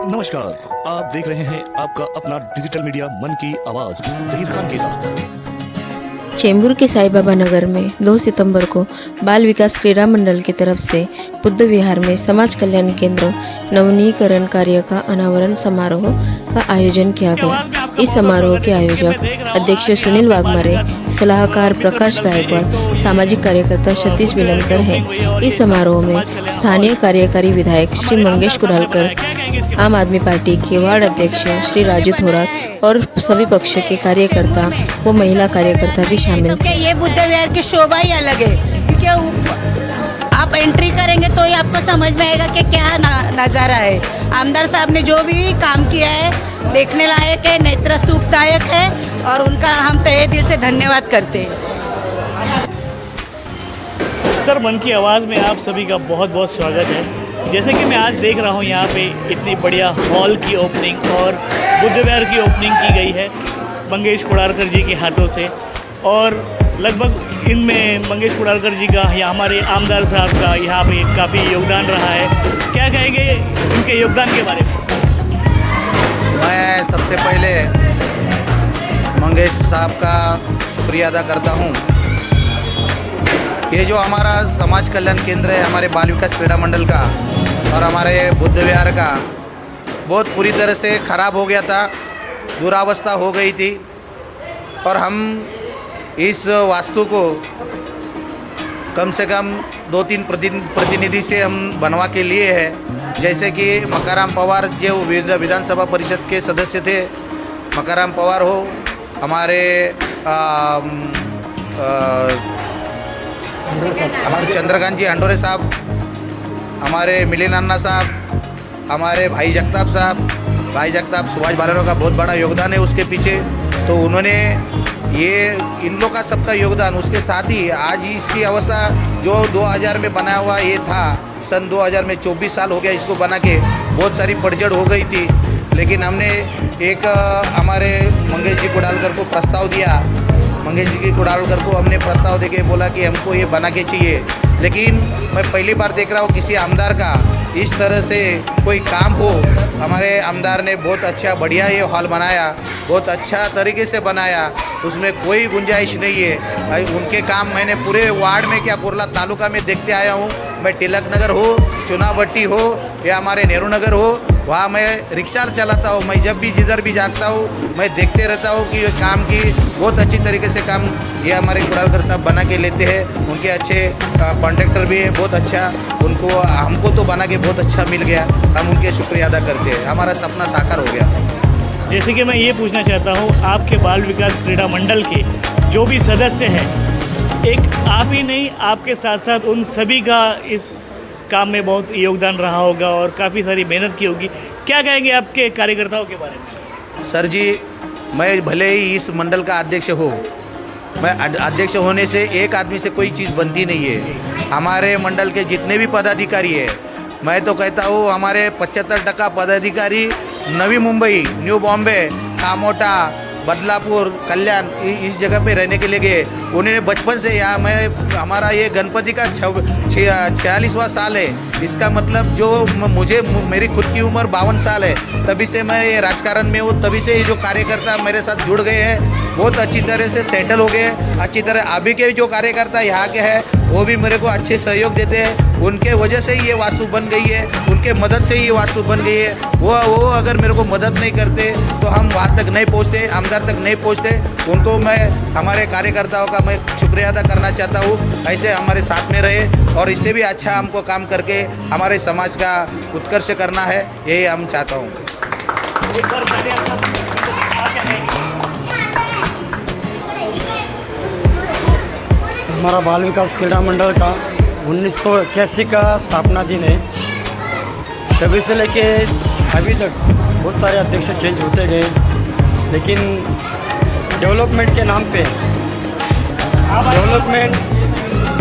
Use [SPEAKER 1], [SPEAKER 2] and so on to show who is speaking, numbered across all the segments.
[SPEAKER 1] नमस्कार, आप देख रहे हैं आपका अपना डिजिटल मीडिया मन की आवाज जहीर खान के साथ।
[SPEAKER 2] चेंबूर के साई बाबा नगर में 2 सितंबर को बाल विकास क्रीड़ा मंडल की तरफ से बुद्ध विहार में समाज कल्याण केंद्र नवीनीकरण कार्य का अनावरण समारोह का आयोजन किया गया। इस समारोह के आयोजक अध्यक्ष सुनील वाघमारे, सलाहकार प्रकाश गायकवाड़, सामाजिक कार्यकर्ता सतीश विलमकर हैं। इस समारोह में स्थानीय कार्यकारी विधायक श्री मंगेश कुडालकर, आम आदमी पार्टी के वार्ड अध्यक्ष श्री राजू थोरात और सभी पक्षों के कार्यकर्ता व महिला कार्यकर्ता भी शामिल थे।
[SPEAKER 3] ये बुद्ध विहार की शोभा ही अलग है, क्योंकि आप एंट्री करेंगे तो ही आपको समझ में आएगा कि क्या नज़ारा है। आमदार साहब ने जो भी काम किया है देखने लायक है, नेत्र सुखदायक है और उनका हम तहे दिल से धन्यवाद करते हैं।
[SPEAKER 4] सर, मन की आवाज़ में आप सभी का बहुत बहुत स्वागत है। जैसे कि मैं आज देख रहा हूँ यहाँ पे इतनी बढ़िया हॉल की ओपनिंग और बुद्ध विहार की ओपनिंग की गई है मंगेश कुडालकर जी के हाथों से, और लगभग इनमें मंगेश कुडालकर जी का या हमारे आमदार साहब का यहाँ पे काफ़ी योगदान रहा है। क्या कहेंगे उनके योगदान के बारे में?
[SPEAKER 5] मैं सबसे पहले मंगेश साहब का शुक्रिया अदा करता हूँ। ये जो हमारा समाज कल्याण केंद्र है हमारे बाल विकास क्रीड़ा मंडल का और हमारे बुद्ध विहार का, बहुत पूरी तरह से ख़राब हो गया था, दुरावस्था हो गई थी, और हम इस वास्तु को कम से कम 2-3 प्रतिनिधि से हम बनवा के लिए हैं। जैसे कि मकाराम पवार जो विधानसभा परिषद के सदस्य थे, मकाराम पवार हो, हमारे चंद्रकांत जी हंडोरे साहब, हमारे मिलिंद अन्ना साहब, हमारे भाई जगताप सुभाष बालेरो का बहुत बड़ा योगदान है उसके पीछे। तो उन्होंने ये इन लोग का सबका योगदान, उसके साथ ही आज इसकी अवस्था जो 2000 में बनाया हुआ ये था, सन 2000 में 24 साल हो गया इसको बना के, बहुत सारी पड़झड़ हो गई थी। लेकिन हमने एक हमारे मंगेश जी कुडालकर को प्रस्ताव दिया, मंगेश जी कुडालकर को हमने प्रस्ताव देके बोला कि हमको ये बना के चाहिए। लेकिन मैं पहली बार देख रहा हूँ किसी आमदार का इस तरह से कोई काम हो। हमारे आमदार ने बहुत अच्छा बढ़िया ये हॉल बनाया, बहुत अच्छा तरीके से बनाया, उसमें कोई गुंजाइश नहीं है। उनके काम मैंने पूरे वार्ड में क्या कुर्ला तालुका में देखते आया हूँ। मैं तिलक नगर हो, चुनाभट्टी हो या हमारे नेहरू नगर हो, वहाँ मैं रिक्शा चलाता हूँ। मैं जब भी जिधर भी जाता हूँ मैं देखते रहता हूँ कि ये काम की बहुत अच्छी तरीके से काम ये हमारे कुडालकर साहब बना के लेते हैं। उनके अच्छे कॉन्ट्रैक्टर भी है, बहुत अच्छा उनको, हमको तो बना के बहुत अच्छा मिल गया, हम उनके शुक्रिया अदा करते हैं। हमारा सपना साकार हो गया।
[SPEAKER 4] जैसे कि मैं ये पूछना चाहता हूँ, आपके बाल विकास क्रीड़ा मंडल के जो भी सदस्य हैं, एक आप ही नहीं, आपके साथ साथ उन सभी का इस काम में बहुत योगदान रहा होगा और काफ़ी सारी मेहनत की होगी। क्या कहेंगे आपके कार्यकर्ताओं के बारे में?
[SPEAKER 5] सर जी, मैं भले ही इस मंडल का अध्यक्ष हो, मैं अध्यक्ष होने से एक आदमी से कोई चीज़ बनती नहीं है। हमारे मंडल के जितने भी पदाधिकारी हैं, मैं तो कहता हूँ हमारे 75% पदाधिकारी नवी मुंबई, न्यू बॉम्बे, कामोटा, बदलापुर, कल्याण इस जगह पे रहने के लिए गए। उन्होंने बचपन से यहाँ हमारा ये गणपति का 46वां साल है। इसका मतलब जो मुझे मेरी खुद की उम्र 52 साल है, तभी से मैं ये राजकारण में हूँ, तभी से ये जो कार्यकर्ता मेरे साथ जुड़ गए हैं, बहुत अच्छी तरह से सेटल हो गए अच्छी तरह। अभी के जो कार्यकर्ता यहाँ के हैं वो भी मेरे को अच्छे सहयोग देते हैं। उनके वजह से ही ये वास्तु बन गई है, उनके मदद से ही ये वास्तु बन गई है। वो अगर मेरे को मदद नहीं करते तो हम वहाँ तक नहीं पहुँचते, आमदार तक नहीं पहुँचते। उनको मैं, हमारे कार्यकर्ताओं का मैं शुक्रिया अदा करना चाहता हूँ। ऐसे हमारे साथ में रहे और इससे भी अच्छा हमको काम करके हमारे समाज का उत्कर्ष करना है, यही हम चाहता हूँ।
[SPEAKER 6] हमारा बाल विकास क्रीड़ा मंडल का 1981 का स्थापना दिन है। तभी से लेके अभी तक बहुत सारे अध्यक्ष चेंज होते गए, लेकिन डेवलपमेंट के नाम पे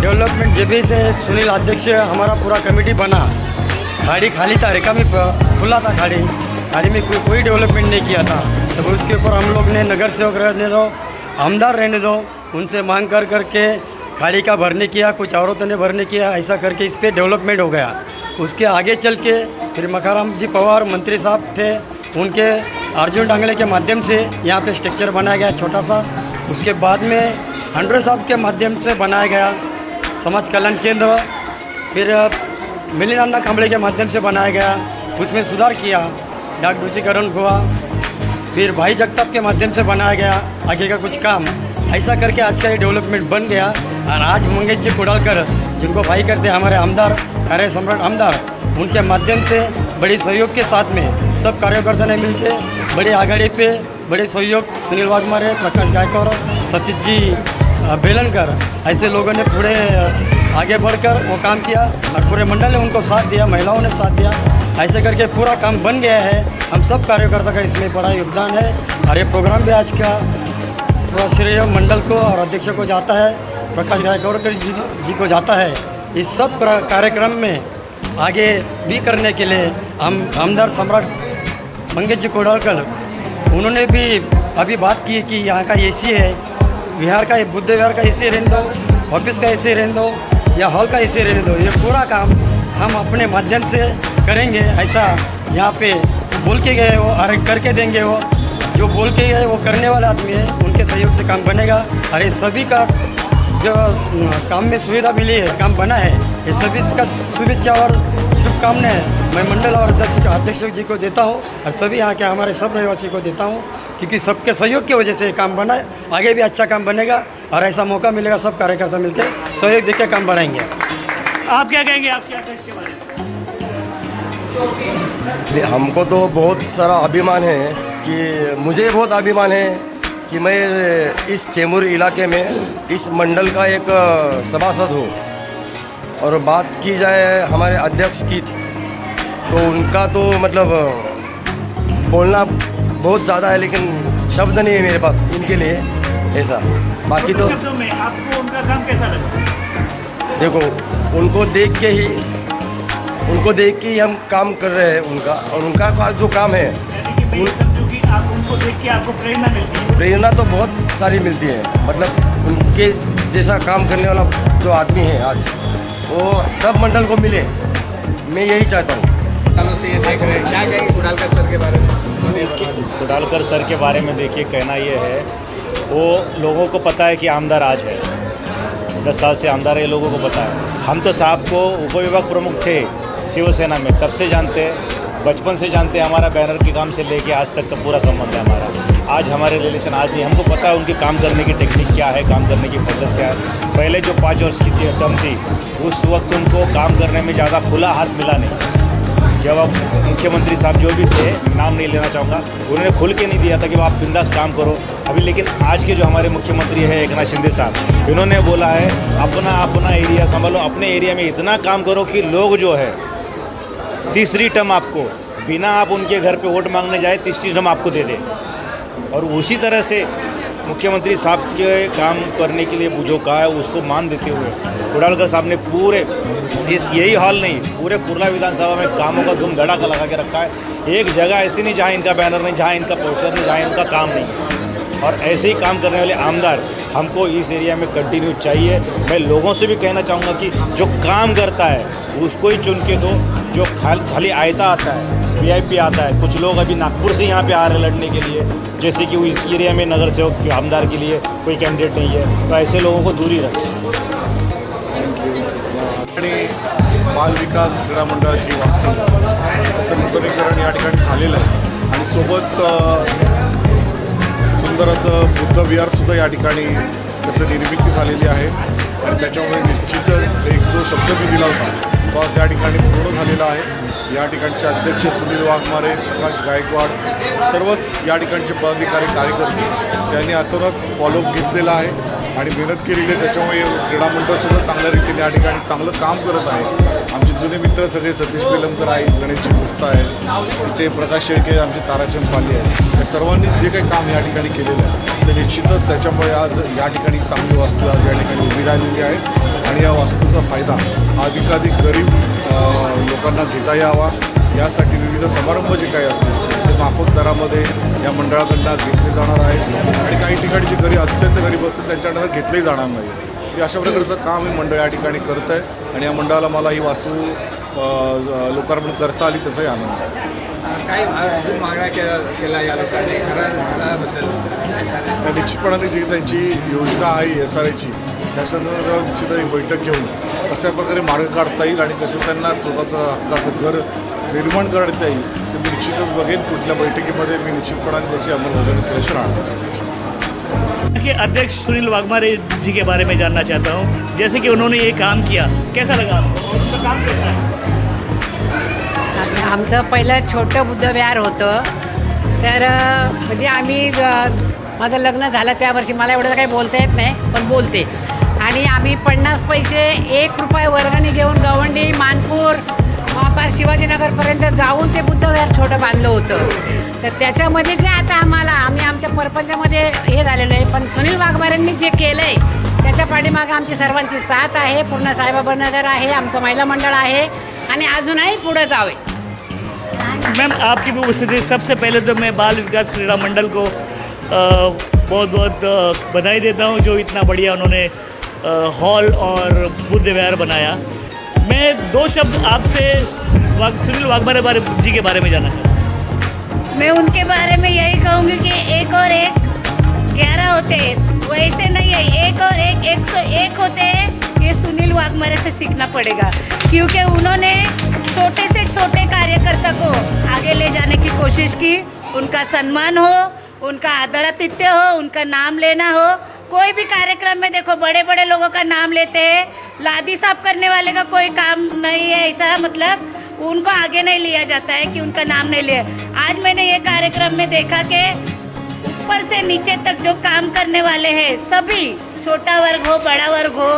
[SPEAKER 6] डेवलपमेंट जब से सुनील अध्यक्ष हमारा पूरा कमेटी बना, खाड़ी खाली था, रेखा में खुला था, खाड़ी में कोई डेवलपमेंट नहीं किया था। तब उसके ऊपर हम लोग ने नगर सेवक रहने दो, आमदार रहने दो, उनसे मांग करके खाड़ी का भरने किया, कुछ औरतों ने भरने किया, ऐसा करके इस पर डेवलपमेंट हो गया। उसके आगे चल के फिर मखाराम जी पवार मंत्री साहब थे, उनके अर्जुन डांगले के माध्यम से यहाँ पे स्ट्रक्चर बनाया गया छोटा सा। उसके बाद में हंड्रे साहब के माध्यम से बनाया गया समाज कल्याण केंद्र, फिर मिलिनाना कांबळे के माध्यम से बनाया गया, उसमें सुधार किया, डाक हुआ, फिर भाई जगताप के माध्यम से बनाया गया आगे का कुछ काम। ऐसा करके आज का ये डेवलपमेंट बन गया। और आज मंगेश जी कुडालकर, जिनको भाई करते हैं हमारे आमदार, कार्य सम्राट आमदार, उनके माध्यम से बड़ी सहयोग के साथ में सब कार्यकर्ता ने मिलके बड़े आघाड़ी पे बड़े सहयोग, सुनील वाघमारे, प्रकाश गायकवाड़, सतीश जी बेलनकर, ऐसे लोगों ने पूरे आगे बढ़कर वो काम किया और पूरे मंडल ने उनको साथ दिया, महिलाओं ने साथ दिया। ऐसे करके पूरा काम बन गया है। हम सब कार्यकर्ता का इसमें बड़ा योगदान है। और ये प्रोग्राम भी आज का पूरा श्रेय मंडल को और अध्यक्ष को जाता है, प्रकाश गायकवाड़ जी को जाता है। इस सब कार्यक्रम में आगे भी करने के लिए हम आमदार सम्राट मंगेश जी कुडालकर, उन्होंने भी अभी बात की कि यहाँ का एसी है, विहार का बुद्ध विहार का एसी रहने दो, ऑफिस का एसी रहने दो या हॉल का एसी रहने दो, ये पूरा काम हम अपने माध्यम से करेंगे। ऐसा यहाँ पे बोल के गए वो और करके देंगे। वो जो बोल के गए वो करने वाला आदमी है, उनके सहयोग से काम बनेगा। और ये सभी का जो काम में सुविधा मिली है, काम बना है, ये सभी का शुभेच्छा और शुभकामनाएं मैं मंडल और अध्यक्ष जी को देता हूँ और सभी यहाँ के हमारे सब रहवासी को देता हूँ, क्योंकि सबके सहयोग की वजह से ये काम बना है। आगे भी अच्छा काम बनेगा और ऐसा मौका मिलेगा, सब कार्यकर्ता मिलकर सहयोग देकर काम बढ़ाएंगे।
[SPEAKER 4] आप क्या कहेंगे, आप क्या कहें इसके बारे में?
[SPEAKER 7] हमको तो बहुत सारा अभिमान है कि मुझे बहुत अभिमान है कि मैं इस चेंबूर इलाके में इस मंडल का एक सभासद हूँ। और बात की जाए हमारे अध्यक्ष की, तो उनका तो मतलब बोलना बहुत ज़्यादा है, लेकिन शब्द नहीं है मेरे पास इनके लिए ऐसा। बाकी तो
[SPEAKER 4] शब्दों में आपको उनका काम कैसा लगा?
[SPEAKER 7] देखो, उनको देख के ही हम काम कर रहे हैं उनका, और उनका जो काम है
[SPEAKER 4] कि आप उनको देख के आपको प्रेरणा मिलती है।
[SPEAKER 7] प्रेरणा तो बहुत सारी मिलती है। मतलब उनके जैसा काम करने वाला जो आदमी है आज, वो सब मंडल को मिले, मैं यही चाहता हूँ।
[SPEAKER 8] क्या कहेंगे कुडालकर सर के बारे में?
[SPEAKER 9] कुडालकर सर के बारे में देखिए, कहना ये है, वो लोगों को पता है कि आमदार आज है, 10 साल से आमदार है, लोगों को पता है। हम तो साहब को उपविभाग प्रमुख थे शिवसेना में, तब से जानते हैं, बचपन से जानते हैं। हमारा बैनर के काम से लेके आज तक का पूरा संबंध है हमारा। आज हमारे रिलेशन आज नहीं, हमको पता है उनके काम करने की टेक्निक क्या है, काम करने की पद्धति क्या है। पहले जो 5 वर्ष की टर्म थी, उस वक्त उनको काम करने में ज़्यादा खुला हाथ मिला नहीं। जब अब मुख्यमंत्री साहब जो भी थे, नाम नहीं लेना चाहूँगा, उन्होंने खुल के नहीं दिया था कि आप बिंदास काम करो अभी। लेकिन आज के जो हमारे मुख्यमंत्री हैं एकनाथ शिंदे साहब, इन्होंने बोला है अपना एरिया संभालो, अपने एरिया में इतना काम करो कि लोग जो है तीसरी टर्म आपको, बिना आप उनके घर पे वोट मांगने जाए, तीसरी टर्म आपको दे दे। और उसी तरह से मुख्यमंत्री साहब के काम करने के लिए जो कहा है उसको मान देते हुए कुडालकर साहब ने पूरे यही हॉल नहीं, पूरे कुर्ला विधानसभा में कामों का धूम धड़ाका लगा के रखा है। एक जगह ऐसी नहीं जहाँ इनका बैनर नहीं, जहाँ इनका पोस्टर नहीं, जहाँ इनका काम नहीं। और ऐसे ही काम करने वाले आमदार हमको इस एरिया में कंटिन्यू चाहिए। मैं लोगों से भी कहना चाहूँगा कि जो काम करता है उसको ही चुन के दो। जो खाली आयता आता है, VIP आता है, कुछ लोग अभी नागपुर से यहाँ पे आ रहे हैं लड़ने के लिए, जैसे कि इस एरिया में नगर सेवक आमदार के लिए कोई कैंडिडेट नहीं है, तो ऐसे लोगों को दूर ही रखें।
[SPEAKER 10] आणि बाल विकास क्रीडा मंडळाची वास्तू त्याचं नूतनीकरण या ठिकाणी झालेलं आहे आणि सोबत सुंदर असं बुद्ध विहारसुद्धा या ठिकाणी त्याचं निर्मिती झालेली आहे आणि त्याच्यामुळे निश्चितच एक जो शब्द मी दिला होता तो आज या ठिकाणी पूर्ण झालेला आहे। या ठिकाणचे अध्यक्ष सुनील वाघमारे, प्रकाश गायकवाड, सर्वच या ठिकाणचे पदाधिकारी कार्यकर्ते त्यांनी अतोनात फॉलोअप घेतलेला आहे आणि मेहनत केलेली आहे। त्याच्यामुळे क्रीडा मंडळसुद्धा चांगल्या रीतीने या ठिकाणी चांगलं काम करत आहे। आमचे जुने मित्र सगळे सतीश बेलमकर आहेत, गणेशजी गुप्ता आहेत, ते प्रकाश शेळके, आमचे ताराचंद पाली आहेत, या सर्वांनी जे काही काम या ठिकाणी केलेलं आहे ते निश्चितच त्याच्यामुळे आज या ठिकाणी चांगली वास्तू आज या ठिकाणी उभी राहिलेली आहे आणि या वास्तूचा फायदा अधिकाधिक गरीब लोकांना घेता यावा यासाठी विविध समारंभ जे काही असतील ते माफक दरामध्ये या मंडळाकडनं घेतले जाणार आहेत आणि काही ठिकाणी जे अत्यंत गरीब असतील त्यांच्याकडनं घेतले जाणार नाही। हे अशा प्रकारचं काम हे मंडळ या ठिकाणी करतं आहे आणि या मंडळाला मला ही वास्तू लोकार्पण करता आली त्याचाही आनंद आहे.
[SPEAKER 8] काय अजून मागण्या केला या लोकांनी घराबद्दल?
[SPEAKER 10] निश्चितपणाने जी त्यांची योजना आहे SRAची त्या संदर्भात निश्चित एक बैठक घेऊन कशा प्रकारे मार्ग काढता येईल आणि कसं त्यांना स्वतःचं हक्काचं घर निर्माण करता येईल ते मी निश्चितच बघेन. कुठल्या बैठकीमध्ये मी निश्चितपणाने त्याची अंमलबजावणी केल्याशिवाय राहणार.
[SPEAKER 4] कि अध्यक्ष सुनील वाघमारे जी के बारे में जानना चाहता हूँ। जैसे कि उन्होंने ये काम किया, कैसा लगा आपको? उनका काम कैसा है?
[SPEAKER 11] आमचं पहिलं छोटं बुद्धविहार होतं, तर म्हणजे आम्ही माझं लग्न झालं त्या वर्षी, मला एवढं काही बोलता येत नाही पण बोलते, आणि आम्ही 50 पैसे 1 रुपये वर्गणी घेऊन गवंडी मानपूर पार शिवाजीनगरपर्यंत जाऊन ते बुद्धविहार छोटं बांधलं होतं. तर त्याच्यामध्ये जे आता आम्ही आमच्या परपंचामध्ये हे झालेलं आहे, पण सुनील वाघमारेंनी जे केलं आहे त्याच्या पाठीमागं आमची सर्वांची साथ आहे. पूर्ण साईबाबा नगर आहे, आमचं महिला मंडळ आहे आणि अजूनही पुढे जावे.
[SPEAKER 4] मैम आपकी भी उपस्थिति, सबसे पहले तो मैं बाल विकास क्रीड़ा मंडल को बहुत बहुत बधाई देता हूँ जो इतना बढ़िया उन्होंने हॉल और बुद्ध विहार बनाया. मैं 2 शब्द आपसे सुनील वाघमारे जी के बारे में जानना चाहता हूँ.
[SPEAKER 3] मैं उनके बारे में यही कहूँगी कि 1 और 1 11 होते हैं, वैसे नहीं है 1 और 1 101 होते हैं. ये सुनील वाघमारे से सीखना पड़ेगा, क्योंकि उन्होंने छोटे से छोटे कार्यकर्ता को आगे ले जाने की कोशिश की. उनका सम्मान हो, उनका आदरातिथ्य हो, उनका नाम लेना हो. कोई भी कार्यक्रम में देखो बड़े बड़े लोगों का नाम लेते हैं, लादी साफ करने वाले का कोई काम नहीं है ऐसा, मतलब उनको आगे नहीं लिया जाता है कि उनका नाम नहीं लिया. आज मैंने ये कार्यक्रम में देखा कि ऊपर से नीचे तक जो काम करने वाले हैं सभी, छोटा वर्ग हो बड़ा वर्ग हो,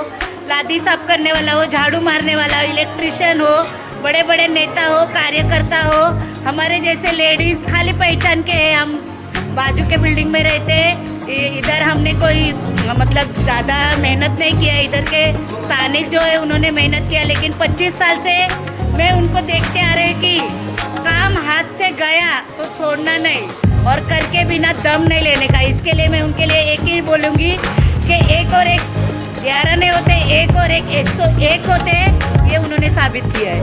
[SPEAKER 3] लादी साफ करने वाला हो, झाड़ू मारने वाला, इलेक्ट्रिशियन हो, बड़े बड़े नेता हो, कार्यकर्ता हो, हमारे जैसे लेडीज़ खाली पहचान के हैं. हम बाजू के बिल्डिंग में रहते हैं, इधर हमने कोई मतलब ज़्यादा मेहनत नहीं किया. इधर के सानिक जो है उन्होंने मेहनत किया, लेकिन 25 साल से मैं उनको देखते आ रही कि काम हाथ से गया तो छोड़ना नहीं और करके बिना दम नहीं लेने का. इसके लिए मैं उनके लिए एक ही बोलूँगी कि 1 और 1 11 नहीं होते, 1 और 1 101 होते हैं. ये उन्होंने साबित किया है.